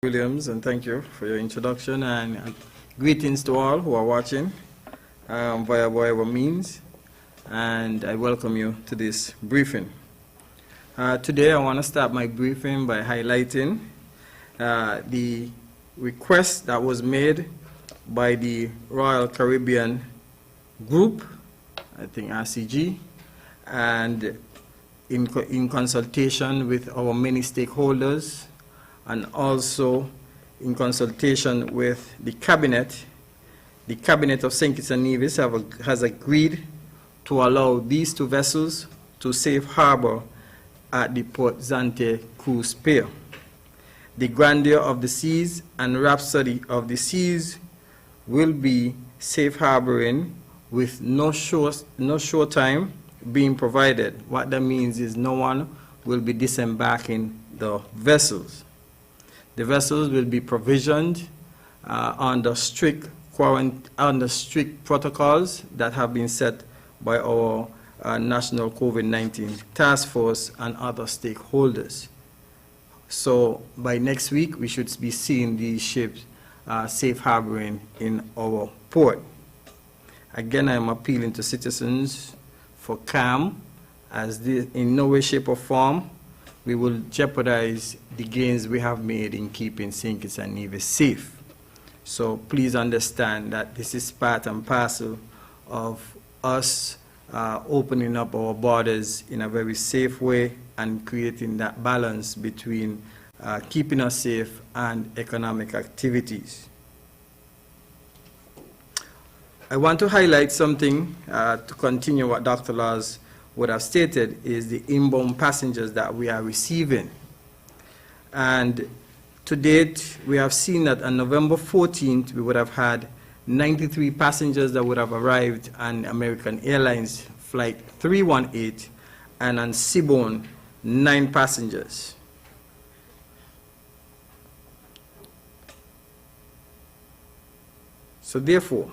Williams, and thank you for your introduction, and greetings to all who are watching via whatever means, and I welcome you to this briefing. Today I want to start my briefing by highlighting the request that was made by the Royal Caribbean Group, I think RCG, and in consultation with our many stakeholders, and also in consultation with the Cabinet of St. Kitts and Nevis has agreed to allow these two vessels to safe harbor at the Port Zante cruise pier. The Grandeur of the Seas and Rhapsody of the Seas will be safe harboring with no shore time being provided. What that means is no one will be disembarking the vessels. The vessels will be provisioned under strict protocols that have been set by our National COVID-19 Task Force and other stakeholders. So by next week, we should be seeing these ships safe harboring in our port. Again, I am appealing to citizens for calm, as in no way, shape, or form we will jeopardize the gains we have made in keeping St. Kitts and Nevis safe. So please understand that this is part and parcel of us opening up our borders in a very safe way and creating that balance between keeping us safe and economic activities. I want to highlight something to continue what Dr. Laws would have stated, is the inbound passengers that we are receiving. And to date, we have seen that on November 14th, we would have had 93 passengers that would have arrived on American Airlines Flight 318, and on Seabourn, 9 passengers. So therefore,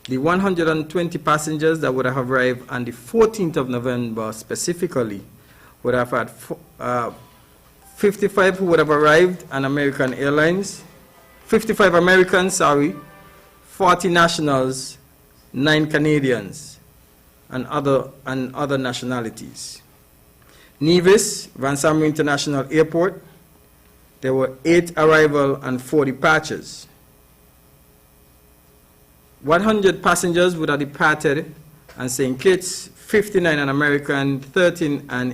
the 120 passengers that would have arrived on the 14th of November specifically would have had 55 who would have arrived on American Airlines, 55 Americans, 40 nationals, 9 Canadians, and other nationalities. Nevis, Van Samuel International Airport, there were 8 arrival and 4 departures. 100 passengers would have departed on St. Kitts, 59 on American, 13 on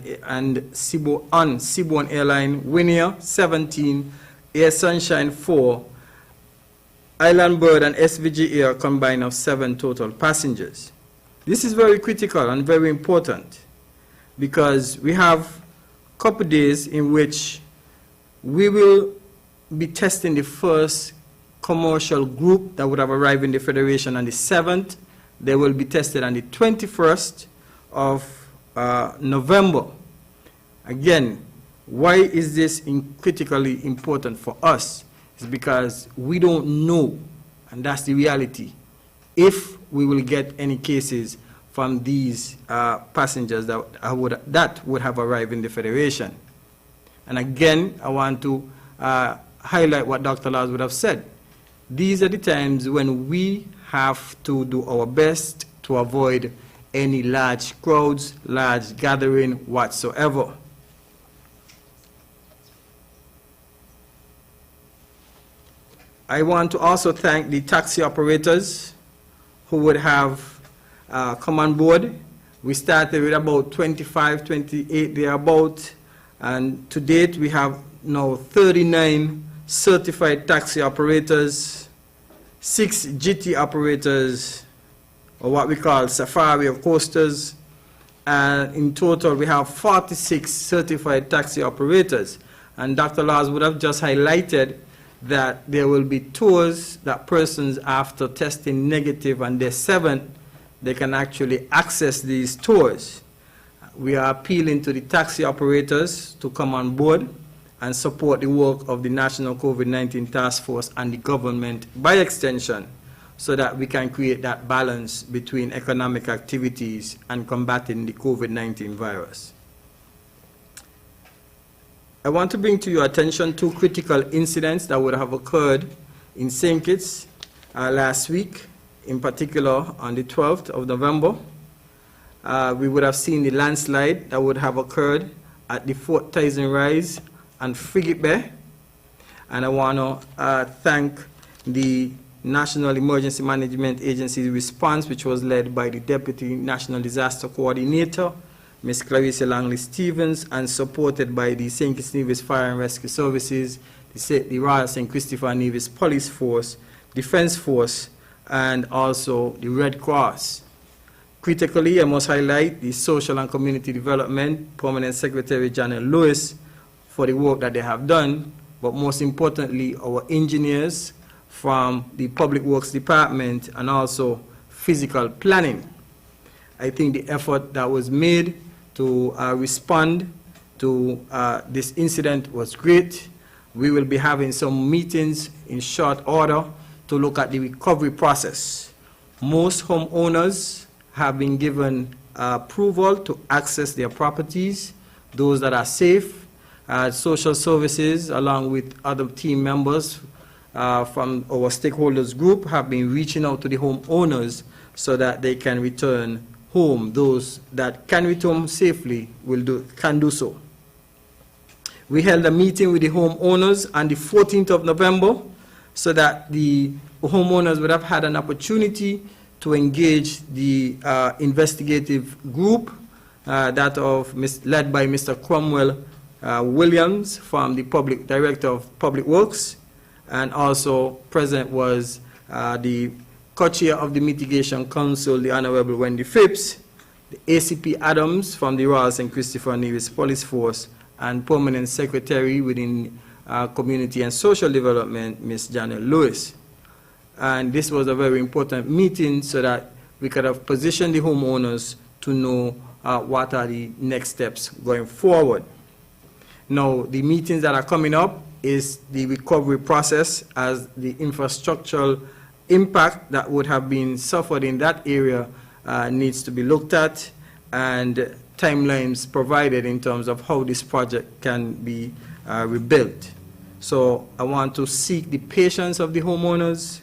Seabourn Airline, Winia 17, Air Sunshine 4, Island Bird and SVG Air combined of 7 total passengers. This is very critical and very important because we have a couple days in which we will be testing the first commercial group that would have arrived in the Federation on the 7th. They will be tested on the 21st of November. Again, why is this critically important for us? It's because we don't know, and that's the reality, if we will get any cases from these passengers that would have arrived in the Federation. And again, I want to highlight what Dr. Laws would have said. These are the times when we have to do our best to avoid any large crowds, large gathering whatsoever. I want to also thank the taxi operators who would have come on board. We started with about 25, 28 thereabout, and to date we have now 39 certified taxi operators, 6 GT operators, or what we call safari or coasters, and in total we have 46 certified taxi operators. And Dr. Laws would have just highlighted that there will be tours that persons after testing negative on day 7, they can actually access these tours. We are appealing to the taxi operators to come on board and support the work of the National COVID-19 Task Force and the government by extension, so that we can create that balance between economic activities and combating the COVID-19 virus. I want to bring to your attention two critical incidents that would have occurred in St. Kitts last week, in particular on the 12th of November. We would have seen the landslide that would have occurred at the Fort Tyson Rise and Frigate Bay. And I want to thank the National Emergency Management Agency's response, which was led by the Deputy National Disaster Coordinator, Ms. Clarissa Langley-Stevens, and supported by the St. Kitts Nevis Fire and Rescue Services, the Royal St. Christopher Nevis Police Force, Defense Force, and also the Red Cross. Critically, I must highlight the Social and Community Development Permanent Secretary Janet Lewis for the work that they have done, but most importantly, our engineers from the Public Works Department and also physical planning. I think the effort that was made to respond to this incident was great. We will be having some meetings in short order to look at the recovery process. Most homeowners have been given approval to access their properties, those that are safe. Social services, along with other team members from our stakeholders group, have been reaching out to the homeowners so that they can return home. Those that can return safely can do so. We held a meeting with the homeowners on the 14th of November so that the homeowners would have had an opportunity to engage the investigative group led by Mr. Cromwell Williams from the Director of Public Works, and also present was the co-chair of the Mitigation Council, the Honorable Wendy Phipps, the ACP Adams from the Royal St. Christopher Nevis Police Force, and Permanent Secretary within Community and Social Development, Ms. Janet Lewis. And this was a very important meeting so that we could have positioned the homeowners to know what are the next steps going forward. Now, the meetings that are coming up is the recovery process, as the infrastructural impact that would have been suffered in that area needs to be looked at, and timelines provided in terms of how this project can be rebuilt. So I want to seek the patience of the homeowners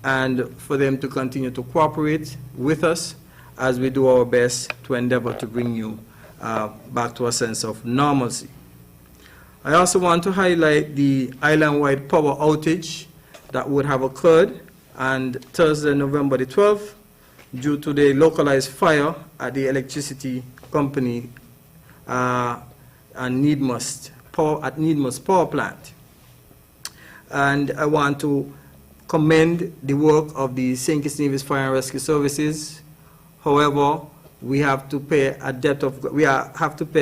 and for them to continue to cooperate with us as we do our best to endeavor to bring you back to a sense of normalcy. I also want to highlight the island-wide power outage that would have occurred on Thursday, November the 12th, due to the localized fire at the electricity company at Needmust Power Plant. And I want to commend the work of the St. Kitts Nevis Fire and Rescue Services. However, we have to pay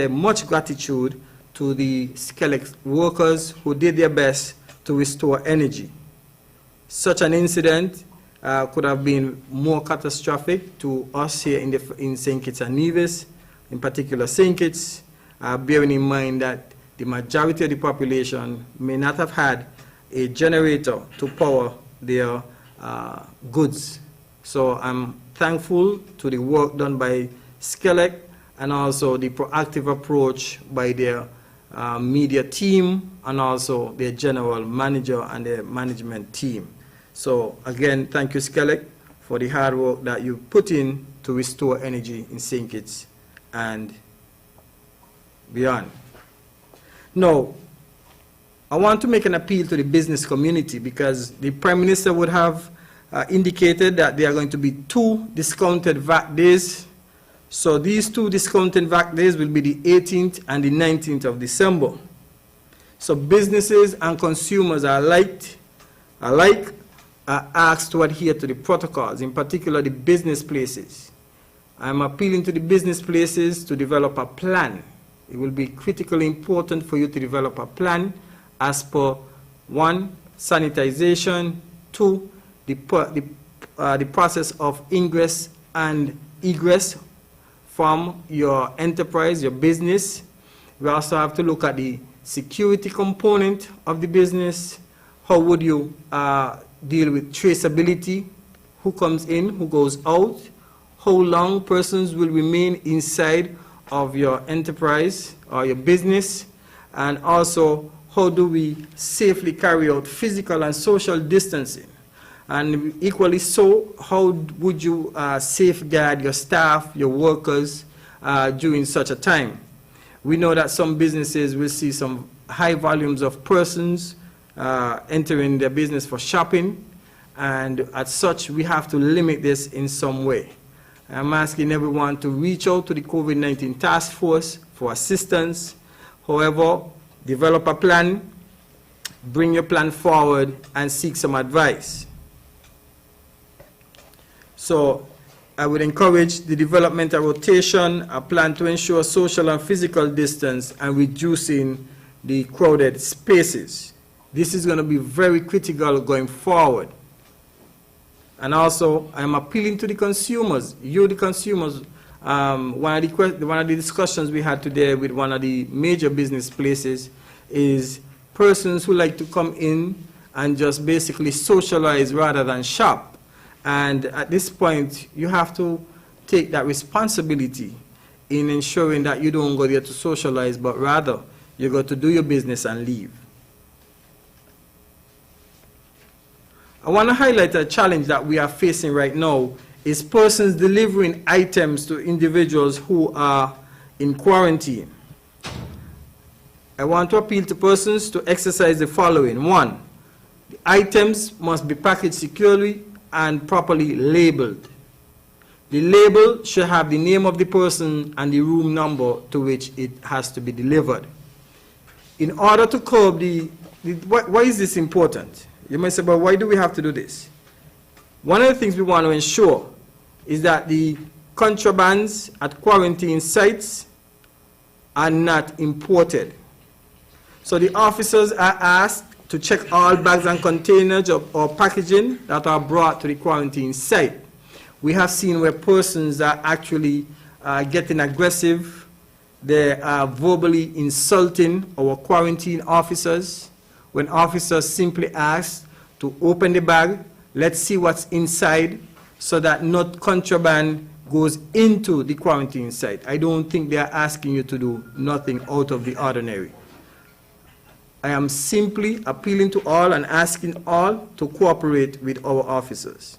much gratitude to the Skellig workers who did their best to restore energy. Such an incident could have been more catastrophic to us here in St. Kitts and Nevis, in particular St. Kitts, bearing in mind that the majority of the population may not have had a generator to power their goods. So I'm thankful to the work done by Skellig and also the proactive approach by their media team and also their general manager and their management team. So again, thank you, Skellig, for the hard work that you put in to restore energy in St. Kitts and beyond. Now, I want to make an appeal to the business community, because the Prime Minister would have indicated that there are going to be 2 discounted VAT days. So these 2 discounted VAT days will be the 18th and the 19th of December. So businesses and consumers are asked to adhere to the protocols, in particular the business places. I'm appealing to the business places to develop a plan. It will be critically important for you to develop a plan as per 1, sanitization, 2, the process of ingress and egress from your enterprise, your business. We also have to look at the security component of the business. How would you deal with traceability? Who comes in, who goes out? How long persons will remain inside of your enterprise or your business? and also how do we safely carry out physical and social distancing. And equally so, how would you safeguard your staff, your workers during such a time? We know that some businesses will see some high volumes of persons entering their business for shopping, and as such, we have to limit this in some way. I'm asking everyone to reach out to the COVID-19 task force for assistance. However, develop a plan, bring your plan forward, and seek some advice. So I would encourage the development of rotation, a plan to ensure social and physical distance, and reducing the crowded spaces. This is going to be very critical going forward. And also, I'm appealing to the consumers, the consumers. One of the discussions we had today with one of the major business places is persons who like to come in and just basically socialize rather than shop. And at this point, you have to take that responsibility in ensuring that you don't go there to socialize, but rather you go to do your business and leave. I want to highlight a challenge that we are facing right now is persons delivering items to individuals who are in quarantine. I want to appeal to persons to exercise the following. 1, the items must be packaged securely and properly labeled. The label should have the name of the person and the room number to which it has to be delivered. In order to curb why is this important? You might say, but why do we have to do this? One of the things we want to ensure is that the contrabands at quarantine sites are not imported. So the officers are asked to check all bags and containers or packaging that are brought to the quarantine site. We have seen where persons are actually getting aggressive. They are verbally insulting our quarantine officers when officers simply ask to open the bag, let's see what's inside, so that not contraband goes into the quarantine site. I don't think they are asking you to do nothing out of the ordinary. I am simply appealing to all and asking all to cooperate with our officers.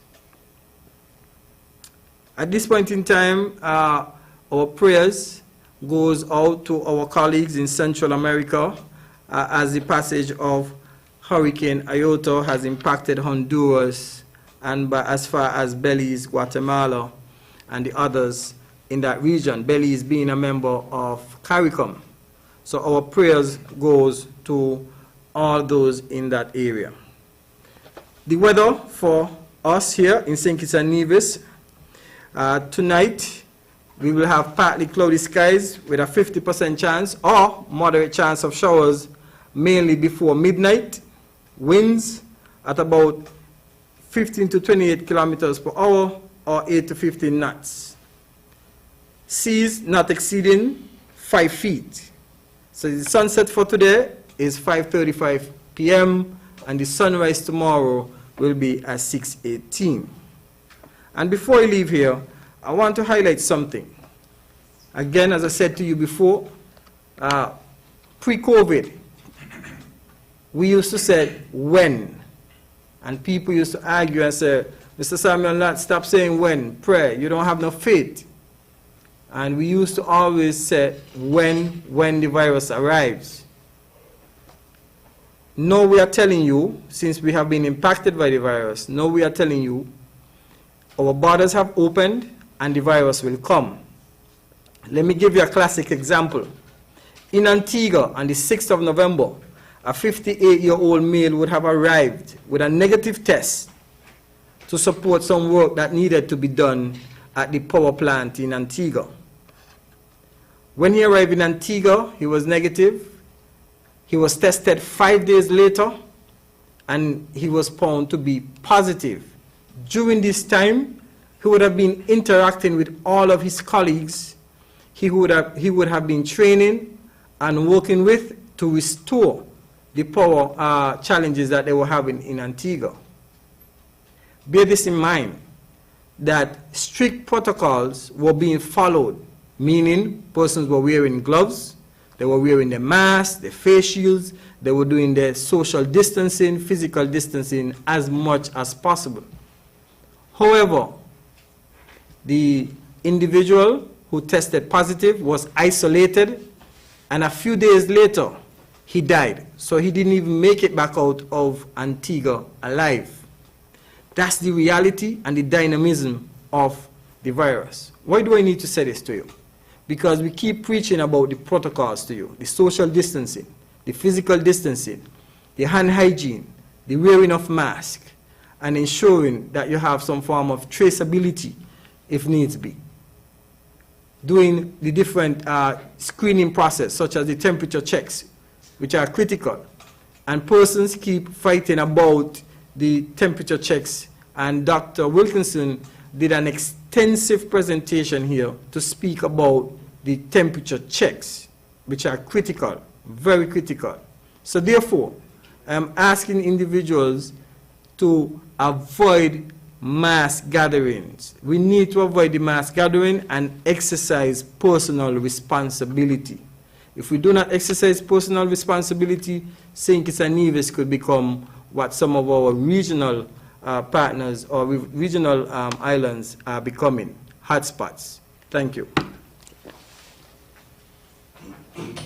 At this point in time, our prayers goes out to our colleagues in Central America as the passage of Hurricane Iota has impacted Honduras and as far as Belize, Guatemala, and the others in that region, Belize being a member of CARICOM. So our prayers goes to all those in that area. The weather for us here in St. Kitts and Nevis, tonight we will have partly cloudy skies with a 50% chance or moderate chance of showers, mainly before midnight. Winds at about 15 to 28 kilometers per hour or 8 to 15 knots. Seas not exceeding 5 feet. So the sunset for today is 5:35 p.m. and the sunrise tomorrow will be at 6:18. And before I leave here, I want to highlight something. Again, as I said to you before, pre-COVID, we used to say when, and people used to argue and say, Mr. Samuel, stop saying when, pray, you don't have no faith. And we used to always say when the virus arrives. Now we are telling you, since we have been impacted by the virus, now we are telling you our borders have opened and the virus will come. Let me give you a classic example. In Antigua on the 6th of November, a 58-year-old male would have arrived with a negative test to support some work that needed to be done at the power plant in Antigua. When he arrived in Antigua, he was negative. He was tested 5 days later, and he was found to be positive. During this time, he would have been interacting with all of his colleagues. He would have been training and working with to restore the power challenges that they were having in Antigua. Bear this in mind, that strict protocols were being followed, meaning persons were wearing gloves, They were wearing their masks, their face shields. They were doing their social distancing, physical distancing as much as possible. However, the individual who tested positive was isolated, and a few days later, he died. So he didn't even make it back out of Antigua alive. That's the reality and the dynamism of the virus. Why do I need to say this to you? Because we keep preaching about the protocols to you, the social distancing, the physical distancing, the hand hygiene, the wearing of masks, and ensuring that you have some form of traceability if needs be. Doing the different screening process, such as the temperature checks, which are critical. And persons keep fighting about the temperature checks, and Dr. Wilkinson did an extensive presentation here to speak about the temperature checks, which are critical, very critical. So therefore, I'm asking individuals to avoid mass gatherings. We need to avoid the mass gathering and exercise personal responsibility. If we do not exercise personal responsibility, St. Kitts and Nevis could become what some of our regional partners or regional islands are becoming, hotspots. Thank you. Thank you.